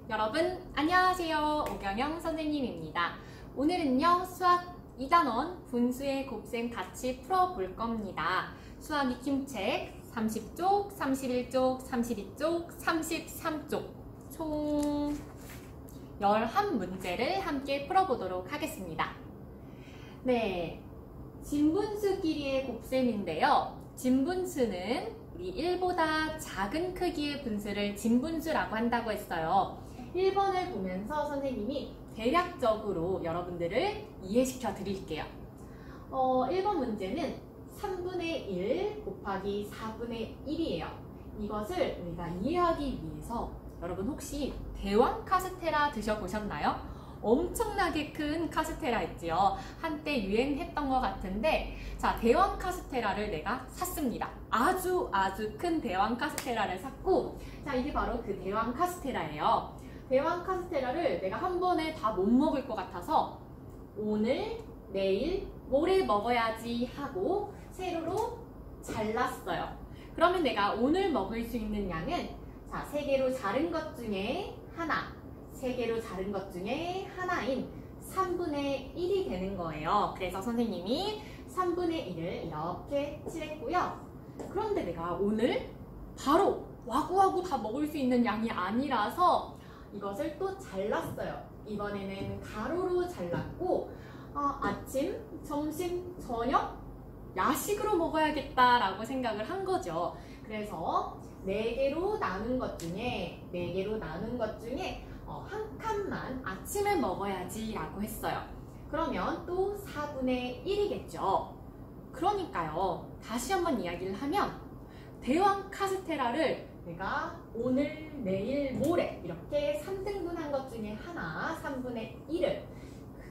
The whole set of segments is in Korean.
여러분 안녕하세요. 오경영 선생님입니다. 오늘은요 수학 2단원 분수의 곱셈 같이 풀어볼 겁니다. 수학 익힘책 30쪽, 31쪽, 32쪽, 33쪽 총 11문제를 함께 풀어보도록 하겠습니다. 네, 진분수끼리의 곱셈인데요. 진분수는 우리 1보다 작은 크기의 분수를 진분수라고 한다고 했어요. 1번을 보면서 선생님이 대략적으로 여러분들을 이해시켜 드릴게요. 1번 문제는 3분의 1 곱하기 4분의 1이에요. 이것을 우리가 이해하기 위해서 여러분 혹시 대왕 카스테라 드셔보셨나요? 엄청나게 큰 카스테라 있지요. 한때 유행했던 것 같은데, 자, 대왕 카스테라를 내가 샀습니다. 아주 큰 대왕 카스테라를 샀고, 자, 이게 바로 그 대왕 카스테라예요. 대왕 카스테라를 내가 한 번에 다 못 먹을 것 같아서 오늘, 내일, 모레 먹어야지 하고 세로로 잘랐어요. 그러면 내가 오늘 먹을 수 있는 양은 자, 3개로 자른 것 중에 하나, 3개로 자른 것 중에 하나인 3분의 1이 되는 거예요. 그래서 선생님이 3분의 1을 이렇게 칠했고요. 그런데 내가 오늘 바로 와구와구 다 먹을 수 있는 양이 아니라서 이것을 또 잘랐어요. 이번에는 가로로 잘랐고 아침, 점심, 저녁, 야식으로 먹어야겠다라고 생각을 한 거죠. 그래서 4개로 나눈 것 중에 한 칸만 아침에 먹어야지 라고 했어요. 그러면 또 4분의 1이겠죠. 그러니까요. 다시 한번 이야기를 하면 대왕 카스테라를 내가 오늘, 내일, 모레 이렇게 3등분한 것 중에 하나 3분의 1을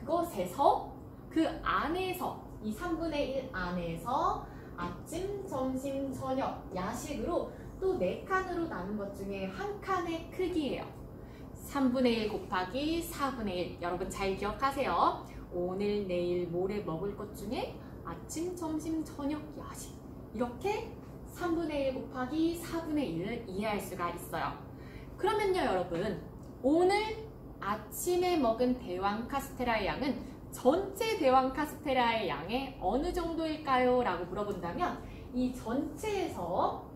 그것에서 그 안에서 이 3분의 1 안에서 아침, 점심, 저녁, 야식으로 또 4칸으로 나눈 것 중에 한 칸의 크기예요. 3분의 1 곱하기 4분의 1 여러분 잘 기억하세요. 오늘, 내일, 모레 먹을 것 중에 아침, 점심, 저녁, 야식 이렇게 3분의 1 곱하기 4분의 1을 이해할 수가 있어요. 그러면요 여러분 오늘 아침에 먹은 대왕 카스테라의 양은 전체 대왕 카스테라의 양의 어느 정도일까요? 라고 물어본다면 이 전체에서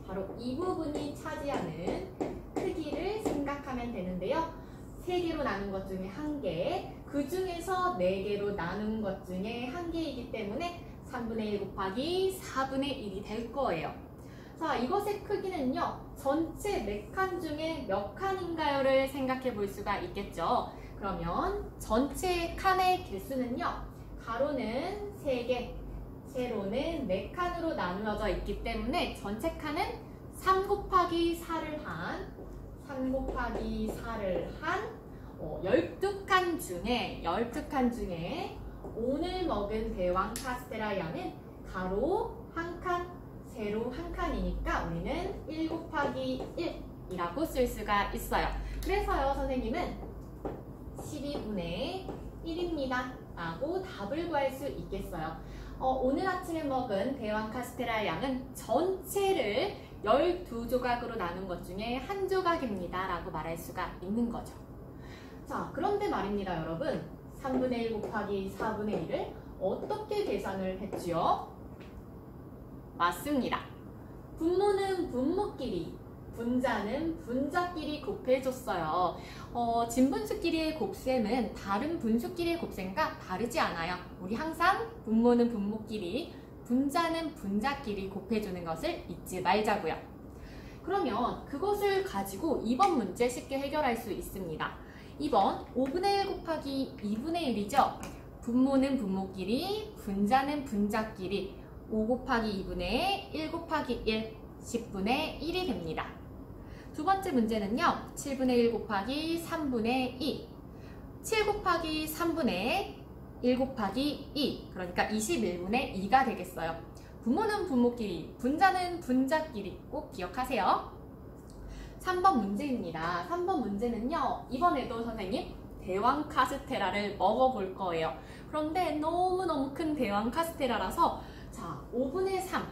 바로 이 부분이 차지하는 크기를 생각하면 되는데요. 3개로 나눈 것 중에 1개, 그 중에서 4개로 나눈 것 중에 1개이기 때문에 3분의 1 곱하기 4분의 1이 될 거예요. 자, 이것의 크기는요. 전체 4칸 중에 몇 칸인가요를 생각해 볼 수가 있겠죠. 그러면 전체 칸의 개수는요. 가로는 3개, 세로는 4칸으로 나누어져 있기 때문에 전체 칸은 3 곱하기 4를 한 12칸 중에 오늘 먹은 대왕 카스테라 양은 가로 1칸, 세로 1칸이니까 우리는 1 곱하기 1이라고 쓸 수가 있어요. 그래서요 선생님은 12분의 1입니다 라고 답을 구할 수 있겠어요. 오늘 아침에 먹은 대왕 카스테라 양은 전체를 12조각으로 나눈 것 중에 한 조각입니다 라고 말할 수가 있는 거죠. 자, 그런데 말입니다 여러분 3분의 1 곱하기 4분의 1을 어떻게 계산을 했지요? 맞습니다. 분모는 분모끼리, 분자는 분자끼리 곱해줬어요. 진분수끼리의 곱셈은 다른 분수끼리의 곱셈과 다르지 않아요. 우리 항상 분모는 분모끼리, 분자는 분자끼리 곱해주는 것을 잊지 말자고요. 그러면 그것을 가지고 2번 문제 쉽게 해결할 수 있습니다. 2번 5분의 1 곱하기 2분의 1이죠. 분모는 분모끼리, 분자는 분자끼리 5 곱하기 2분의 1 곱하기 1, 10분의 1이 됩니다. 두 번째 문제는요. 7분의 1 곱하기 3분의 2 7 곱하기 3분의 1 곱하기 2 그러니까 21분의 2가 되겠어요. 분모는 분모끼리, 분자는 분자끼리 꼭 기억하세요. 3번 문제입니다. 3번 문제는요. 이번에도 선생님 대왕 카스테라를 먹어볼 거예요. 그런데 너무너무 큰 대왕 카스테라라서 자 5분의 3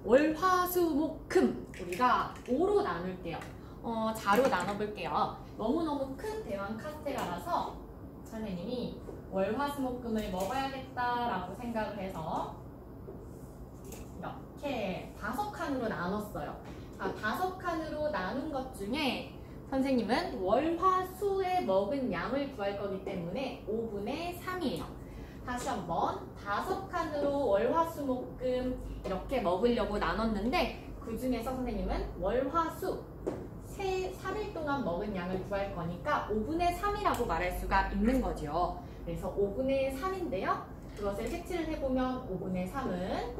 월, 화, 수, 목, 금 우리가 5로 나눌게요. 자로 나눠볼게요. 너무너무 큰 대왕 카스테라라서 선생님이 월화수목금을 먹어야겠다라고 생각을 해서 이렇게 5칸으로 나눴어요. 5칸으로 나눈 것 중에 선생님은 월화수에 먹은 양을 구할 거기 때문에 5분의 3이에요. 다시 한번 5칸으로 월화수목금 이렇게 먹으려고 나눴는데 그 중에서 선생님은 월화수 3일 동안 먹은 양을 구할 거니까 5분의 3이라고 말할 수가 있는 거죠. 그래서 5분의 3인데요. 그것을 색칠을 해보면 5분의 3은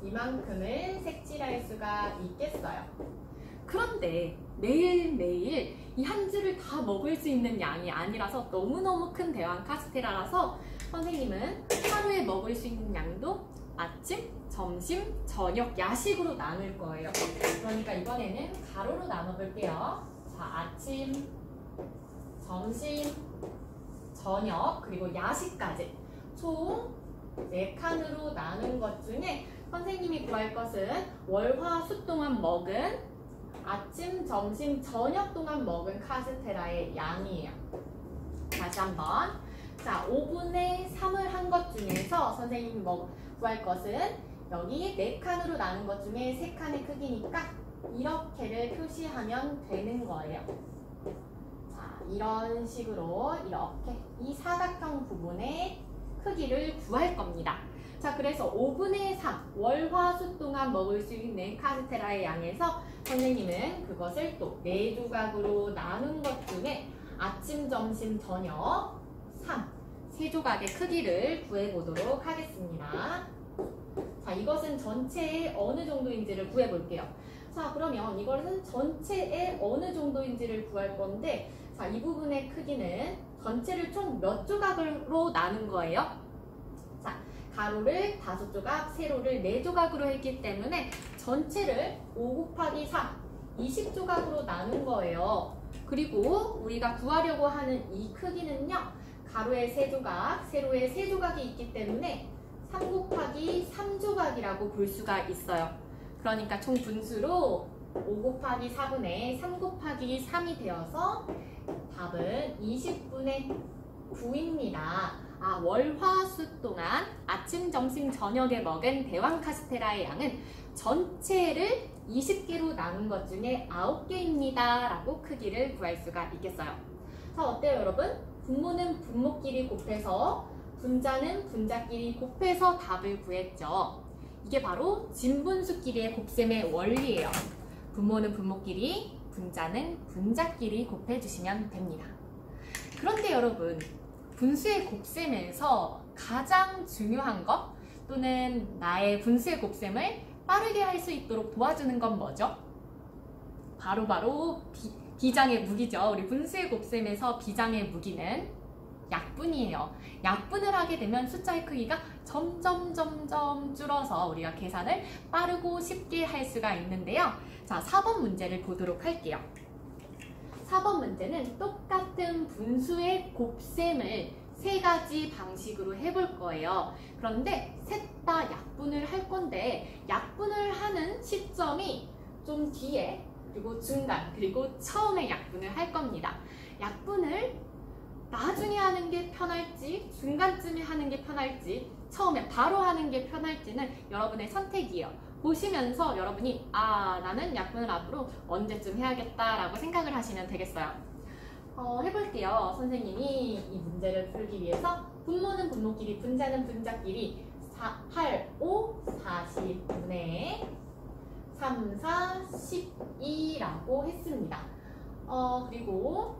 이만큼을 색칠할 수가 있겠어요. 그런데 매일매일 이 한 줄을 다 먹을 수 있는 양이 아니라서 너무너무 큰 대왕 카스테라라서 선생님은 하루에 먹을 수 있는 양도 아침, 점심, 저녁, 야식으로 나눌 거예요. 그러니까 이번에는 가로로 나눠볼게요. 자, 아침, 점심, 저녁, 그리고 야식까지 총 4칸으로 나눈 것 중에 선생님이 구할 것은 월화수 동안 먹은 아침, 점심, 저녁 동안 먹은 카스테라의 양이에요. 다시 한번. 자, 5분의 3을 한 것 중에서 선생님이 구할 것은 여기 4칸으로 나눈 것 중에 3칸의 크기니까 이렇게를 표시하면 되는 거예요. 자, 이런 식으로 이렇게 이 사각형 부분의 크기를 구할 겁니다. 자, 그래서 5분의 3 월화수 동안 먹을 수 있는 카스테라의 양에서 선생님은 그것을 또 4조각으로 나눈 것 중에 아침, 점심, 저녁 3 조각의 크기를 구해보도록 하겠습니다. 자, 이것은 전체의 어느 정도인지를 구해볼게요. 자, 그러면 이것은 전체의 어느 정도인지를 구할 건데, 자, 이 부분의 크기는 전체를 총 몇 조각으로 나눈 거예요? 자, 가로를 5조각, 세로를 4조각으로 했기 때문에 전체를 5 곱하기 3, 20조각으로 나눈 거예요. 그리고 우리가 구하려고 하는 이 크기는요, 가로에 3조각, 세로에 3조각이 있기 때문에 3 곱하기 3조각이라고 볼 수가 있어요. 그러니까 총 분수로 5 곱하기 4분의 3 곱하기 3이 되어서 답은 20분의 9입니다. 월화수 동안 아침, 점심, 저녁에 먹은 대왕 카스테라의 양은 전체를 20개로 나눈 것 중에 9개입니다. 라고 크기를 구할 수가 있겠어요. 자, 어때요, 여러분? 분모는 분모끼리 곱해서 분자는 분자끼리 곱해서 답을 구했죠. 이게 바로 진분수끼리의 곱셈의 원리예요. 분모는 분모끼리, 분자는 분자끼리 곱해주시면 됩니다. 그런데 여러분, 분수의 곱셈에서 가장 중요한 것 또는 나의 분수의 곱셈을 빠르게 할 수 있도록 도와주는 건 뭐죠? 바로 비장의 무기죠. 우리 분수의 곱셈에서 비장의 무기는 약분이에요. 약분을 하게 되면 숫자의 크기가 점점 줄어서 우리가 계산을 빠르고 쉽게 할 수가 있는데요. 자, 4번 문제를 보도록 할게요. 4번 문제는 똑같은 분수의 곱셈을 3가지 방식으로 해볼 거예요. 그런데 셋 다 약분을 할 건데 약분을 하는 시점이 좀 뒤에 그리고 중간 그리고 처음에 약분을 할 겁니다. 약분을 나중에 하는 게 편할지 중간쯤에 하는 게 편할지 처음에 바로 하는 게 편할지는 여러분의 선택이에요. 보시면서 여러분이 나는 약분을 앞으로 언제쯤 해야겠다라고 생각을 하시면 되겠어요. 해볼게요. 선생님이 이 문제를 풀기 위해서 분모는 분모끼리, 분자는 분자끼리 8, 5, 40분의 3, 4, 12라고 했습니다. 그리고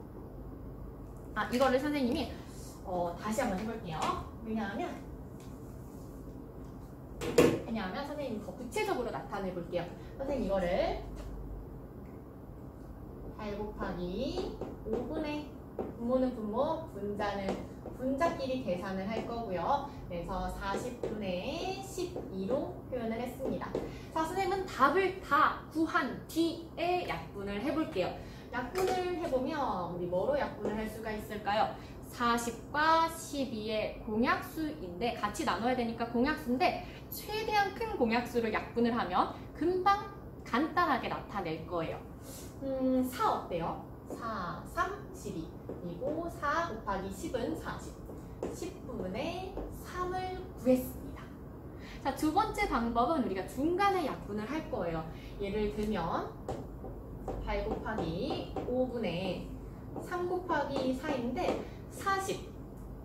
이거를 선생님이 다시 한번 해볼게요. 왜냐하면 선생님이 더 구체적으로 나타내 볼게요. 선생님 이거를 8 곱하기 5분의 분모는 분모, 분자는 분자끼리 계산을 할 거고요. 그래서 40분의 12로 표현을 했습니다. 자, 선생님은 답을 다 구한 뒤에 약분을 해볼게요. 약분을 해보면 우리 뭐로 약분을 할 수가 있을까요? 40과 12의 공약수인데 같이 나눠야 되니까 공약수인데 최대한 큰 공약수를 약분을 하면 금방 간단하게 나타낼 거예요. 4 어때요? 4, 3, 12. 그리고 4 곱하기 10은 40. 10분의 3을 구했습니다. 자, 두 번째 방법은 우리가 중간에 약분을 할 거예요. 예를 들면 8 곱하기 5분의 3 곱하기 4인데 40,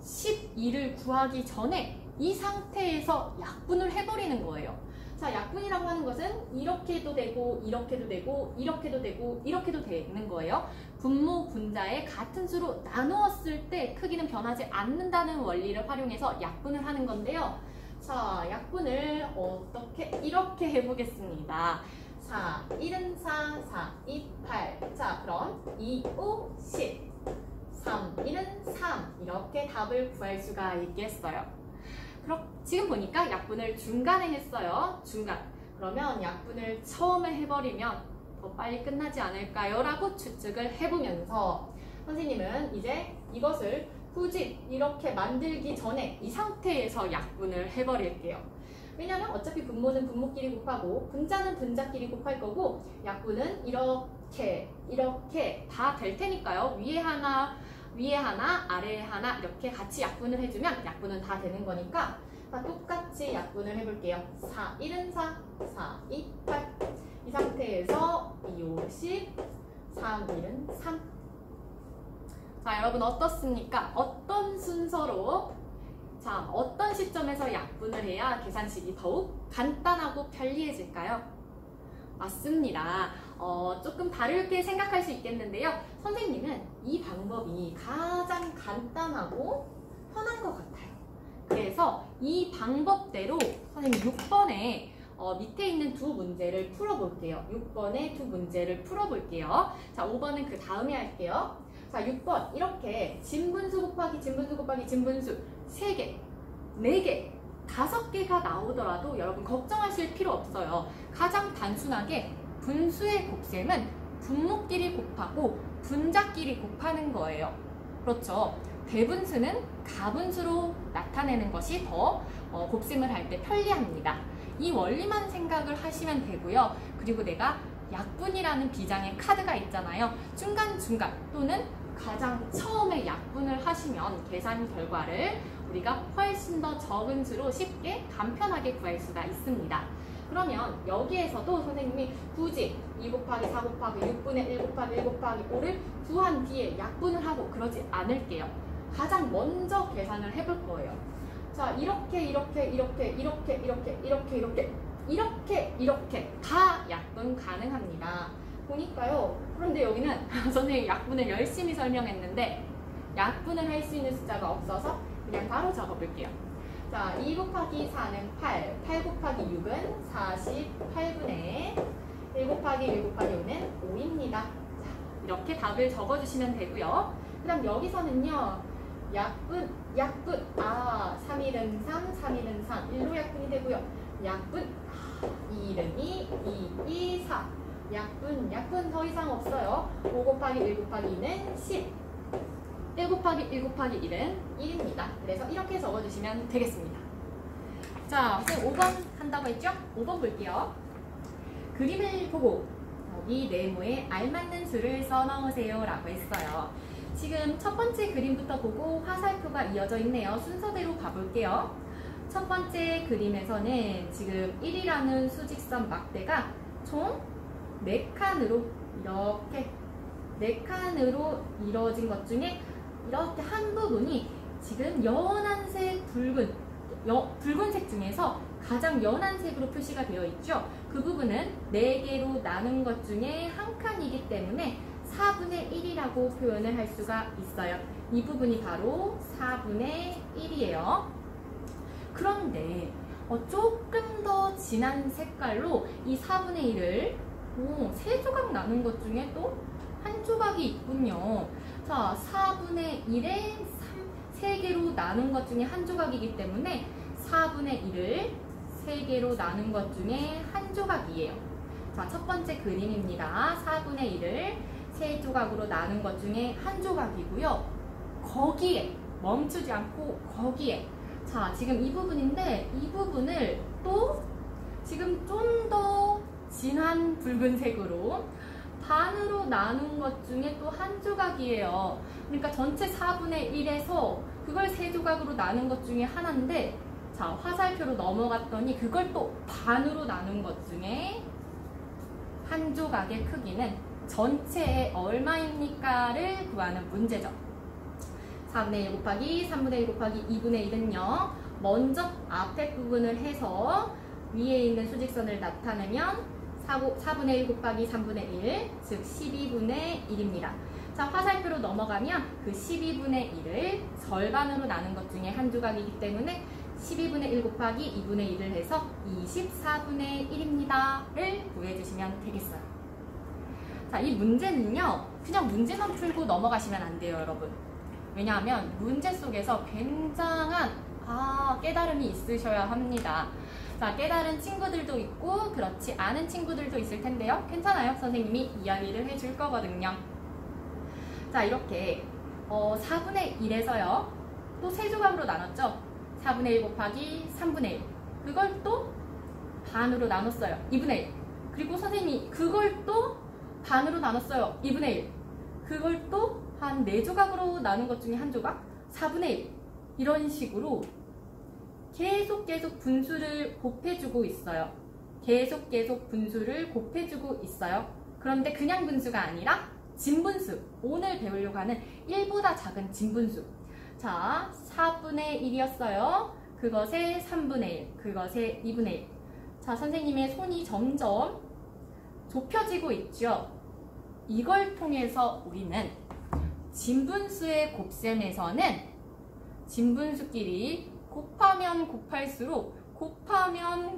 12를 구하기 전에 이 상태에서 약분을 해버리는 거예요. 자, 약분이라고 하는 것은 이렇게도 되고 이렇게도 되고 이렇게도 되고 이렇게도 되는 거예요. 분모 분자에 같은 수로 나누었을 때 크기는 변하지 않는다는 원리를 활용해서 약분을 하는 건데요. 자, 약분을 어떻게 이렇게 해보겠습니다. 4, 1은 4, 4, 2, 8. 자, 그럼 2, 5, 10. 3, 1은 3. 이렇게 답을 구할 수가 있겠어요. 그럼 지금 보니까 약분을 중간에 했어요. 중간. 그러면 약분을 처음에 해버리면 더 빨리 끝나지 않을까요? 라고 추측을 해보면서 선생님은 이제 이것을 굳이 이렇게 만들기 전에 이 상태에서 약분을 해버릴게요. 왜냐하면 어차피 분모는 분모끼리 곱하고 분자는 분자끼리 곱할 거고 약분은 이렇게 다 될 테니까요. 위에 하나, 아래에 하나 이렇게 같이 약분을 해주면 약분은 다 되는 거니까 똑같이 약분을 해볼게요. 4, 1은 4, 4, 2, 8. 이 상태에서 2, 5, 10, 3, 1은 3. 자, 여러분 어떻습니까? 어떤 순서로, 자, 어떤 시점에서 약분을 해야 계산식이 더욱 간단하고 편리해질까요? 맞습니다. 조금 다르게 생각할 수 있겠는데요. 선생님은 이 방법이 가장 간단하고 편한 것 같아요. 그래서 이 방법대로 선생님 6번에 밑에 있는 두 문제를 풀어볼게요. 6번의 두 문제를 풀어볼게요. 자, 5번은 그 다음에 할게요. 자, 6번 이렇게 진분수 곱하기 진분수 곱하기 진분수 3개, 4개, 5개가 나오더라도 여러분 걱정하실 필요 없어요. 가장 단순하게 분수의 곱셈은 분모끼리 곱하고 분자끼리 곱하는 거예요. 그렇죠? 대분수는 가분수로 나타내는 것이 더 곱셈을 할 때 편리합니다. 이 원리만 생각을 하시면 되고요. 그리고 내가 약분이라는 비장의 카드가 있잖아요. 중간중간 또는 가장 처음에 약분을 하시면 계산 결과를 우리가 훨씬 더 적은 수로 쉽게 간편하게 구할 수가 있습니다. 그러면 여기에서도 선생님이 굳이 2 곱하기 4 곱하기 6분의 1 곱하기 1 곱하기 5를 구한 뒤에 약분을 하고 그러지 않을게요. 가장 먼저 계산을 해볼 거예요. 자, 이렇게 다 약분 가능합니다. 보니까요. 그런데 여기는 선생님이 약분을 열심히 설명했는데 약분을 할 수 있는 숫자가 없어서 그냥 바로 적어볼게요. 자, 2 곱하기 4는 8, 8 곱하기 6은 48분의 1 곱하기 1 곱하기 5는 5입니다. 자, 이렇게 답을 적어주시면 되고요. 그 다음 여기서는요. 약분, 3일은 3, 3일은 3, 1로 약분이 되고요. 약분, 2일은 2, 2, 4. 약분 더 이상 없어요. 5 곱하기 1 곱하기 2는 10. 1 곱하기 1 곱하기 1은 1입니다. 그래서 이렇게 적어주시면 되겠습니다. 자, 선생님 5번 한다고 했죠? 5번 볼게요. 그림을 보고 여기 네모에 알맞는 수를 써넣으세요 라고 했어요. 지금 첫 번째 그림부터 보고 화살표가 이어져 있네요. 순서대로 가볼게요. 첫 번째 그림에서는 지금 1이라는 수직선 막대가 총 4칸으로 이렇게 4칸으로 이루어진 것 중에 이렇게 한 부분이 지금 연한색 붉은색 중에서 가장 연한 색으로 표시가 되어 있죠. 그 부분은 4개로 나눈 것 중에 한 칸이기 때문에 4분의 1이라고 표현을 할 수가 있어요. 이 부분이 바로 4분의 1이에요. 그런데 조금 더 진한 색깔로 이 4분의 1을 3조각 나눈 것 중에 또 한 조각이 있군요. 자, 4분의 1에 3개로 나눈 것 중에 한 조각이기 때문에 4분의 1을 3개로 나눈 것 중에 한 조각이에요. 자, 첫 번째 그림입니다. 4분의 1을 3조각으로 나눈 것 중에 한 조각이고요. 거기에 멈추지 않고 거기에 자, 지금 이 부분인데 이 부분을 또 지금 좀 더 진한 붉은색으로 반으로 나눈 것 중에 또 한 조각이에요. 그러니까 전체 4분의 1에서 그걸 3조각으로 나눈 것 중에 하나인데, 자, 화살표로 넘어갔더니 그걸 또 반으로 나눈 것 중에 한 조각의 크기는 전체의 얼마입니까를 구하는 문제죠. 4분의 1 곱하기 3분의 1 곱하기 2분의 1은요. 먼저 앞에 부분을 해서 위에 있는 수직선을 나타내면 4분의 1 곱하기 3분의 1, 즉 12분의 1입니다. 자, 화살표로 넘어가면 그 12분의 1을 절반으로 나눈 것 중에 한 조각이기 때문에 12분의 1 곱하기 2분의 1을 해서 24분의 1입니다를 구해주시면 되겠어요. 자, 이 문제는요, 그냥 문제만 풀고 넘어가시면 안 돼요, 여러분. 왜냐하면 문제 속에서 굉장한 깨달음이 있으셔야 합니다. 자, 깨달은 친구들도 있고 그렇지 않은 친구들도 있을 텐데요. 괜찮아요. 선생님이 이야기를 해줄 거거든요. 자, 이렇게 4분의 1에서요. 또 3조각으로 나눴죠. 4분의 1 곱하기 3분의 1. 그걸 또 반으로 나눴어요. 2분의 1. 그리고 선생님이 그걸 또 반으로 나눴어요. 2분의 1. 그걸 또 한 4조각으로 나눈 것 중에 한 조각? 4분의 1. 이런 식으로 계속 분수를 곱해주고 있어요. 계속 분수를 곱해주고 있어요. 그런데 그냥 분수가 아니라 진분수. 오늘 배우려고 하는 1보다 작은 진분수. 자, 4분의 1이었어요. 그것의 3분의 1, 그것의 2분의 1. 자, 선생님의 손이 점점 좁혀지고 있죠. 이걸 통해서 우리는 진분수의 곱셈에서는 진분수끼리 곱하면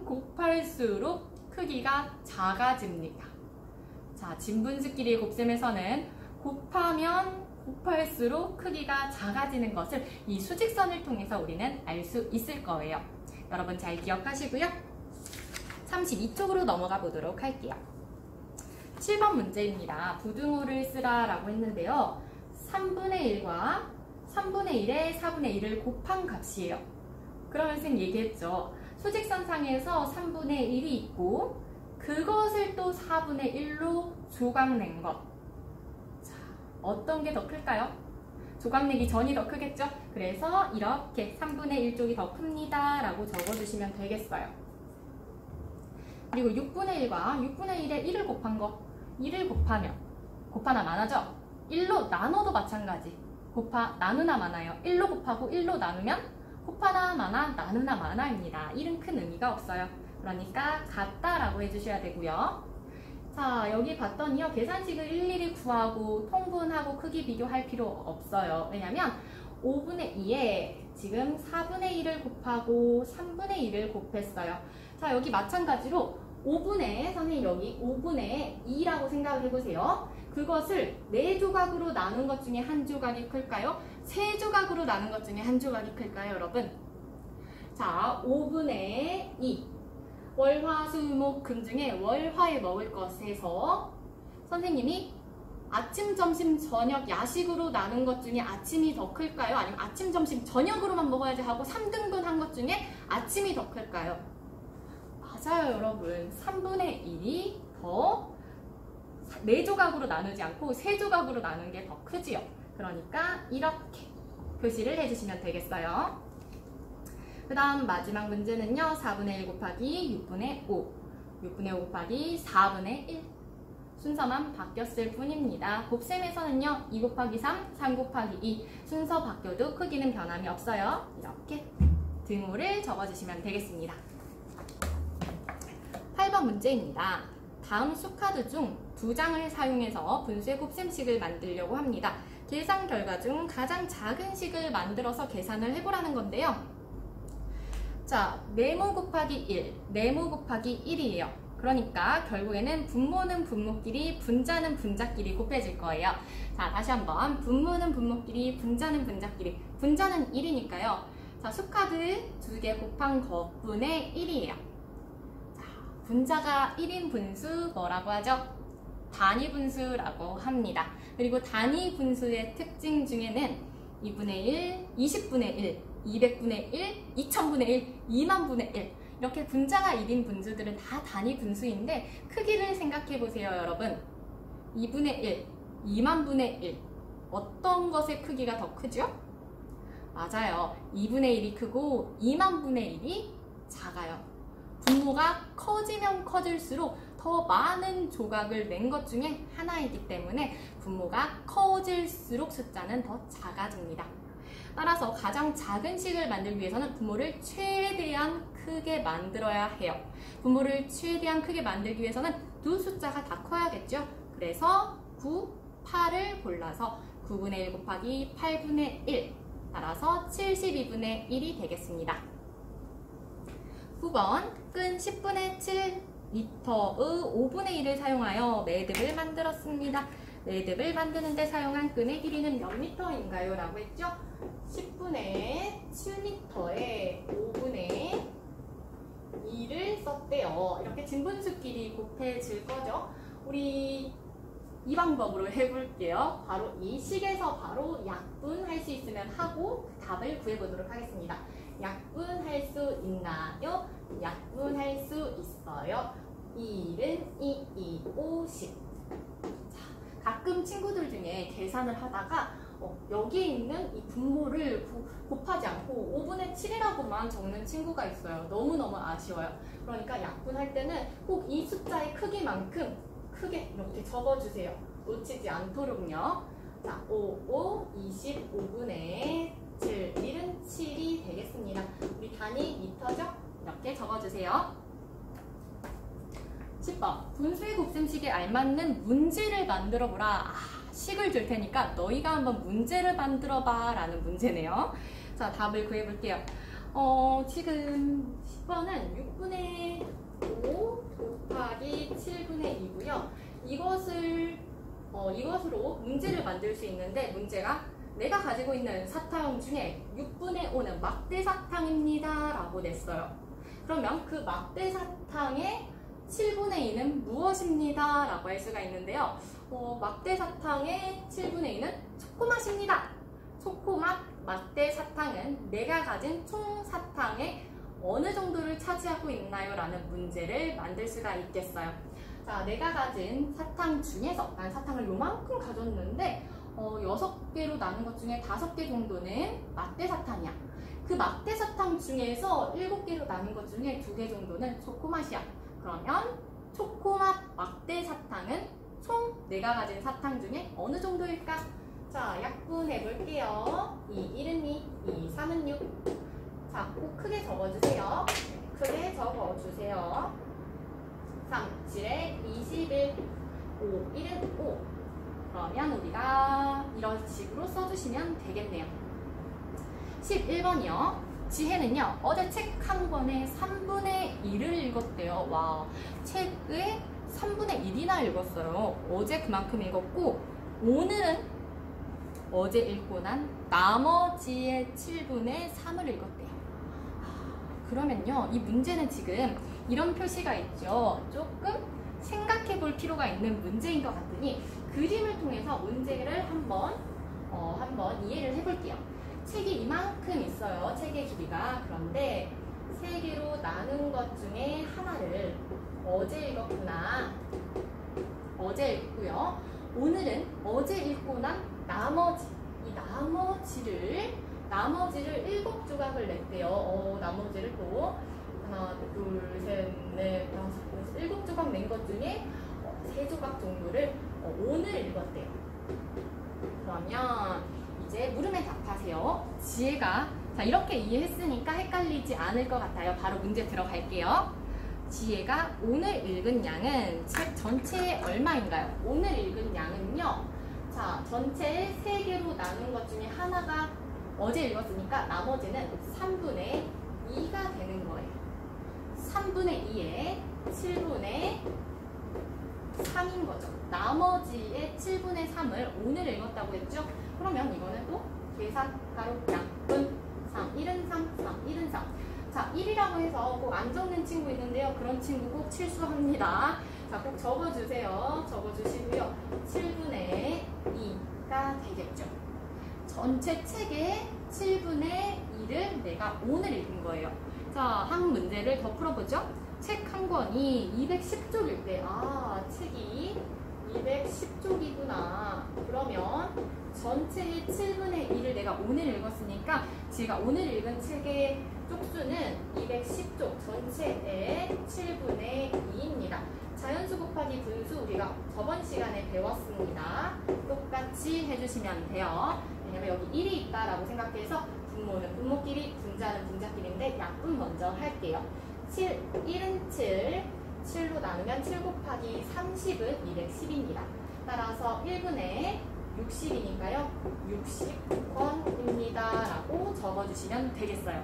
곱할수록 크기가 작아집니다. 자, 진분수끼리 곱셈에서는 곱하면 곱할수록 크기가 작아지는 것을 이 수직선을 통해서 우리는 알 수 있을 거예요. 여러분 잘 기억하시고요. 32쪽으로 넘어가 보도록 할게요. 7번 문제입니다. 부등호를 쓰라 라고 했는데요. 3분의 1과 3분의 1에 4분의 1을 곱한 값이에요. 그러면 선생님 얘기했죠. 수직선상에서 3분의 1이 있고 그것을 또 4분의 1로 조각낸 것. 자, 어떤 게 더 클까요? 조각내기 전이 더 크겠죠? 그래서 이렇게 3분의 1쪽이 더 큽니다 라고 적어주시면 되겠어요. 그리고 6분의 1과 6분의 1에 1을 곱한 거. 1을 곱하면 곱하나 많아져? 1로 나눠도 마찬가지. 나누나 많아요. 1로 곱하고 1로 나누면 곱하나 많아, 나누나 많아입니다. 1은 큰 의미가 없어요. 그러니까 같다라고 해주셔야 되고요. 자, 여기 봤더니요. 계산식을 일일이 구하고 통분하고 크기 비교할 필요 없어요. 왜냐면 5분의 2에 지금 4분의 1을 곱하고 3분의 1을 곱했어요. 자, 여기 마찬가지로 5분의, 선생님 여기 5분의 2라고 생각을 해보세요. 그것을 4조각으로 나눈 것 중에 한 조각이 클까요? 3조각으로 나눈 것 중에 한 조각이 클까요, 여러분? 자, 5분의 2. 월화수목금 중에 월화에 먹을 것에서 선생님이 아침, 점심, 저녁, 야식으로 나눈 것 중에 아침이 더 클까요? 아니면 아침, 점심, 저녁으로만 먹어야지 하고 3등분 한 것 중에 아침이 더 클까요? 맞아요, 여러분. 3분의 1이 더 4조각으로 나누지 않고 3조각으로 나눈 게 더 크지요. 그러니까 이렇게 표시를 해주시면 되겠어요. 그 다음 마지막 문제는요. 4분의 1 곱하기 6분의 5. 6분의 5 곱하기 4분의 1. 순서만 바뀌었을 뿐입니다. 곱셈에서는요. 2 곱하기 3, 3 곱하기 2. 순서 바뀌어도 크기는 변함이 없어요. 이렇게 등호를 적어주시면 되겠습니다. 8번 문제입니다. 다음 수카드 중 2장을 사용해서 분수의 곱셈식을 만들려고 합니다. 계산 결과 중 가장 작은 식을 만들어서 계산을 해보라는 건데요. 자, 네모 곱하기 1, 네모 곱하기 1이에요. 그러니까 결국에는 분모는 분모끼리, 분자는 분자끼리 곱해질 거예요. 자, 다시 한번 분모는 분모끼리, 분자는 분자끼리. 분자는 1이니까요. 자, 수카드 2개 곱한 것분의 1이에요. 자, 분자가 1인 분수 뭐라고 하죠? 단위 분수라고 합니다. 그리고 단위 분수의 특징 중에는 2분의 1, 20분의 1, 200분의 1, 2000분의 1, 2만분의 1 이렇게 분자가 1인 분수들은 다 단위 분수인데 크기를 생각해 보세요, 여러분. 2분의 1, 2만분의 1. 어떤 것의 크기가 더 크죠? 맞아요. 2분의 1이 크고 2만분의 1이 작아요. 분모가 커지면 커질수록 더 많은 조각을 낸 것 중에 하나이기 때문에 분모가 커질수록 숫자는 더 작아집니다. 따라서 가장 작은 식을 만들기 위해서는 분모를 최대한 크게 만들어야 해요. 분모를 최대한 크게 만들기 위해서는 두 숫자가 다 커야겠죠? 그래서 9, 8을 골라서 9분의 1 곱하기 8분의 1, 따라서 72분의 1이 되겠습니다. 9번, 끈 10분의 7 미터의 5분의 1을 사용하여 매듭을 만들었습니다. 매듭을 만드는데 사용한 끈의 길이는 몇 미터인가요? 라고 했죠? 10분의 7m에 5분의 2를 썼대요. 이렇게 진분수끼리 곱해질 거죠? 우리 이 방법으로 해볼게요. 바로 이 식에서 바로 약분할 수 있으면 하고 답을 구해보도록 하겠습니다. 약분할 수 있나요? 약분할 수 있어요. 1은 2, 50. 자, 가끔 친구들 중에 계산을 하다가 여기에 있는 이 분모를 곱하지 않고 5분의 7이라고만 적는 친구가 있어요. 너무너무 아쉬워요. 그러니까 약분할 때는 꼭 이 숫자의 크기만큼 크게 이렇게 적어주세요. 놓치지 않도록요. 자, 5, 25분의 7, 1은 7이 되겠습니다. 우리 단위 미터죠? 이렇게 적어주세요. 10번, 분수의 곱셈식에 알맞는 문제를 만들어보라. 식을 줄 테니까 너희가 한번 문제를 만들어봐 라는 문제네요. 자, 답을 구해볼게요. 지금 10번은 6분의 5 곱하기 7분의 2고요. 이것으로 문제를 만들 수 있는데 문제가 내가 가지고 있는 사탕 중에 6분의 5는 막대 사탕입니다 라고 냈어요. 그러면 그 막대 사탕의 7분의 2는 무엇입니다 라고 할 수가 있는데요. 막대 사탕의 7분의 2는 초코맛입니다. 초코맛 막대 사탕은 내가 가진 총 사탕의 어느 정도를 차지하고 있나요? 라는 문제를 만들 수가 있겠어요. 자, 내가 가진 사탕 중에서 난 사탕을 요만큼 가졌는데 6개로 나눈 것 중에 5개 정도는 막대 사탕이야. 그 막대 사탕 중에서 7개로 나눈 것 중에 2개 정도는 초코맛이야. 그러면 초코맛 막대 사탕은 총 내가 가진 사탕 중에 어느 정도일까? 자, 약분해 볼게요. 2, 1은 2, 2, 3은 6. 자, 꼭 크게 적어주세요. 크게 적어주세요. 3, 7에 21, 5, 1은 5. 그러면 우리가 이런 식으로 써주시면 되겠네요. 11번이요. 지혜는요, 어제 책 한 권에 3분의 1을 읽었대요. 와, 책의 3분의 1이나 읽었어요. 어제 그만큼 읽었고, 오늘은 어제 읽고 난 나머지의 7분의 3을 읽었대요. 그러면요, 이 문제는 지금 이런 표시가 있죠. 조금 생각해 볼 필요가 있는 문제인 것 같으니 그림을 통해서 문제를 한번 이해를 해볼게요. 책이 이만큼 있어요. 책의 길이가. 그런데 3개로 나눈 것 중에 하나를 어제 읽었구나. 어제 읽고요. 오늘은 어제 읽고 난 나머지, 이 나머지를 7조각을 냈대요. 나머지를 또 하나, 둘, 셋, 넷, 다섯, 여섯, 7조각 낸 것 중에 3조각 정도를 오늘 읽었대요. 그러면 이제 물음에 답하세요. 지혜가, 자, 이렇게 이해했으니까 헷갈리지 않을 것 같아요. 바로 문제 들어갈게요. 지혜가 오늘 읽은 양은 책 전체에 얼마인가요? 오늘 읽은 양은요, 자, 전체에 3개로 나눈 것 중에 하나가 어제 읽었으니까 나머지는 3분의 2가 되는 거예요. 3분의 2에 7분의 3인 거죠. 나머지의 7분의 3을 오늘 읽었다고 했죠? 그러면 이거는 또 계산가로 약분 3, 1은 3, 3, 1은 3. 자, 1이라고 해서 꼭 안 적는 친구 있는데요. 그런 친구 꼭 취소합니다. 자, 꼭 적어주세요. 적어주시고요. 7분의 2가 되겠죠. 전체 책의 7분의 2를 내가 오늘 읽은 거예요. 자, 한 문제를 더 풀어보죠. 책 한 권이 210쪽일 때, 책이 210쪽이구나. 그러면 전체의 7분의 1을 내가 오늘 읽었으니까 제가 오늘 읽은 책의 쪽수는 210쪽, 전체의 7분의 2입니다. 자연수 곱하기 분수 우리가 저번 시간에 배웠습니다. 똑같이 해주시면 돼요. 왜냐면 여기 1이 있다라고 생각해서 분모는 분모끼리, 분자는 분자끼리인데 약분 먼저 할게요. 1은 7, 7로 나누면 7 곱하기 30은 210입니다. 따라서 1분의 60이니까요. 60번입니다. 라고 적어주시면 되겠어요.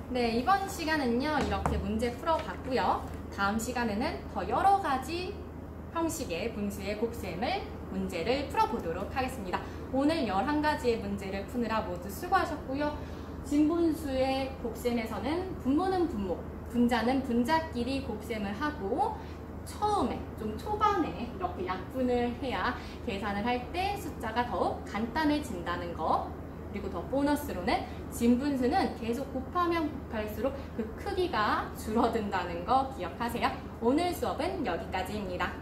네, 이번 시간은요. 이렇게 문제 풀어봤고요. 다음 시간에는 더 여러 가지 형식의 분수의 곱셈을 문제를 풀어보도록 하겠습니다. 오늘 11가지의 문제를 푸느라 모두 수고하셨고요. 진분수의 곱셈에서는 분모는 분모, 분자는 분자끼리 곱셈을 하고 처음에, 좀 초반에 이렇게 약분을 해야 계산을 할 때 숫자가 더욱 간단해진다는 거. 그리고 더 보너스로는 진분수는 계속 곱하면 곱할수록 그 크기가 줄어든다는 거 기억하세요. 오늘 수업은 여기까지입니다.